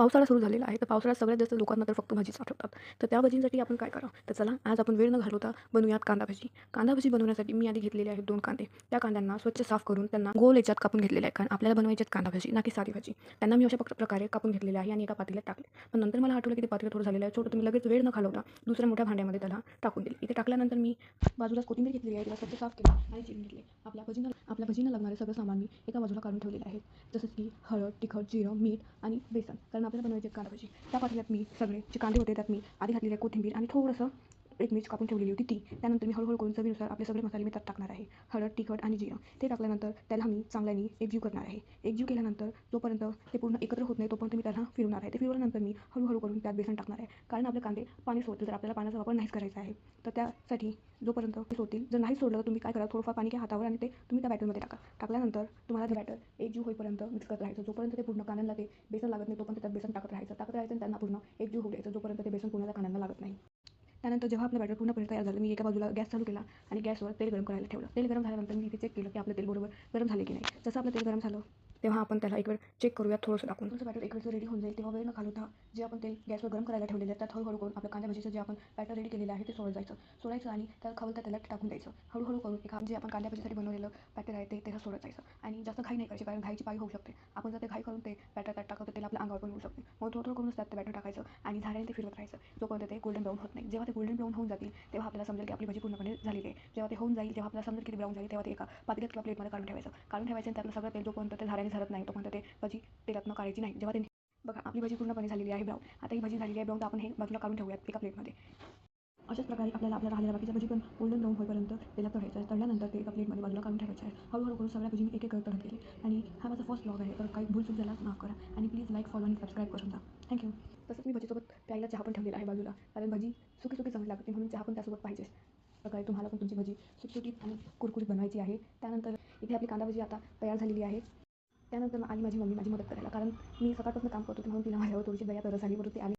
पावसाळा सुरू झालेला आहे. तर पावसाळ्यात सगळ्यात जास्त लोकांना तर फक्त भाजीच आठवतात. तर त्या भाजींसाठी आपण काय करावं? तर चला आज आपण वेळ न घालवता बनवूयात कांदा भजी. कांदा भजी बनवण्यासाठी मी आधी घेतलेले आहेत 2 कांदे. त्या कांद्यांना स्वच्छ साफ करून त्यांना गोल याच्यात कापून घेतलेले आहे. कारण आपल्याला बनवायची आहेत कांदा भजी, ना की साधी भाजी. त्यांना मी अशा प्रकारे कापून घेतलेले आहे आणि एका पातेल्यात टाकले. पण नंतर मला आठवलं की ते पातेलं थोडं झालेलं आहे छोटं. तर मी लगेच वेळ न घालवता दुसऱ्या मोठ्या भांड्यामध्ये त्याला टाकून दिले. इथे टाकल्यानंतर मी बाजूला कोथिंबीर घेतलेली आहे. तिला स्वच्छ साफ केलं आणि चिरून घेतले. आपल्या भजींना लागणारे सगळं सामान मी एका बाजूला काढून ठेवलेले आहे. जसं की हळद, तिखट, जिरं, मीठ आणि बेसन. कारण आपल्याला बनवायचे आहेत कांदा भजी. त्या पातेल्यात मी सगळे जे कांदे होते त्यात मी आधी घातलेली कोथिंबीर आणि थोडंसं एक मिरची कापून ठेवलेली होती ती. त्यानंतर मी हळूहळू करून चवीनुसार आपले सगळे मसाले मी त्यात टाकणार आहे. हळद, तिखट आणि जिरं ते टाकल्यानंतर त्याला मी चांगल्याने एकजीव करणार आहे. एकजीव केल्यानंतर जोपर्यंत ते पूर्ण एकत्र होत नाही तोपर्यंत मी त्याला फिरवणार आहे. ते फिरवल्यानंतर मी हळूहळू करून त्यात बेसन टाकणार आहे. कारण आपले कांदे पाणी सोडतील. जर आपल्याला पाण्याचा वापर नाहीच करायचा आहे तर त्यासाठी जोपर्यंत ते सोडतील, जर नाही सोडलं तर तुम्ही काय करा, थोडंफार पाणी घ्या हातावर आणि ते तुम्ही त्या बॅटरमध्ये टाका. टाकल्यानंतर तुम्हाला ते बॅटर एकजीव होईपर्यंत मिक्स करत राहायचं. जोपर्यंत ते पूर्ण कांद्यांना ते बेसन लागत नाही तोपर्यंत त्यात बेसन टाकत राहायचं आणि त्यांना पूर्ण एकजीव होऊ द्यायचं जोपर्यंत ते बेसन पूर्ण कांद्यांना लागत नाही. त्यानंतर जेव्हा आपलं बॅटर पूर्णपणे तयार झालं, मी एका बाजूला गॅस चालू केला आणि गॅसवर तेल गरम करायला ठेवलं. तेल गरम झाल्यानंतर मी इथे चेक केलं की आपलं तेल बरोबर गरम झाले की नाही. जसं आपलं तेल गरम झालं तेव्हा आपण त्याला एक वेळ चेक करूया थोडंसं टाकून. तुमचं बॅटर एक वेळचं रेडी होऊन जाईल तेव्हा वेळ न घालवता जे आपण तेल गॅसवर गरम करायला ठेवलेलं आहे त्यात हळूहळू करून आपल्या कांदा भजीचं जे आपण बॅटर रेडी केलेलं आहे ते सोडायचं आणि त्याला खवलत्या तेलात टाकून द्यायचं. हळूहळू करून जे आपण कांदा भजीसाठी बनवलेलं बॅटर आहे ते त्याला सोडत जायचं आणि जास्त घाई नाही करायची कारण घाईची पाळी होऊ शकते. आपण जर ते घाई करून ते बॅटर त्यात टाकलं तर तेल आपल्या अंगावर पण येऊ शकते. मग थोडं करूनच त्यात ते बॅटर टाकायचं आणि झाऱ्याने ते फिरवत राहायचं जोपर्यंत ते गोल्डन ब्राऊन होत नाही. जेव्हा ते गोल्डन ब्राऊन होऊन जातील तेव्हा आपल्याला समजेल की आपली भजी पूर्णपणे झालेली आहे. जेव्हा ते होऊन जाईल तेव्हा आपल्याला समजेल की ब्राऊन झाली तेव्हा ते एका पातेल्यात किंवा प्लेटमध्ये काढून ठेवायचं आणि त्यातलं सगळं तेल जोपर्यंत ते झाऱ्याने झरत नाही तोपर्यंत ते भजी तेलातनं काढायची नाही. जेव्हा ते बघा आपली भजी पूर्णपणे झालेली आहे ब्राऊन. आता ही भजी झालेली आहे ब्राऊन तर आपण हे बाजूला काढून ठेवूयात एका प्लेटमध्ये. अशाच प्रकारे आपल्या राहिलेल्या बाकीच्या भजी पण गोल्डन ब्राऊन होईपर्यंत तेलात तळायचं आहे. तळल्यानंतर ते एका प्लेटमध्ये बाजूला काढून ठेवायचं आहे. हळूहळू करून सगळ्या भजी मी एक करत गेले आणि हा माझा फर्स्ट ब्लॉग आहे तर काही भूलचूक झाल्यास माफ करा आणि प्लीज लाईक, फॉलो आणि सबस्क्राईब करून जा. थँक्यू. तसंच मी भजीसोबत प्यायला चहा पण ठेवलेला आहे बाजूला. कारण भजी सुकी चांगली लागते म्हणून चहा पण त्यासोबत पाहिजेच. प्रकारे तुम्हाला पण तुमची भजी सुटसुटीत आणि कुरकुरीत बनवायची आहे. त्यानंतर इथे आपली कांदा भजी आता तयार झालेली आहे. त्यानंतर आली माझी मम्मी माझी मदत करायला. कारण मी सकाळपासून काम करत होते म्हणून तिला माझ्यावर थोडीशी दया तरस आली. बरोबर ती आली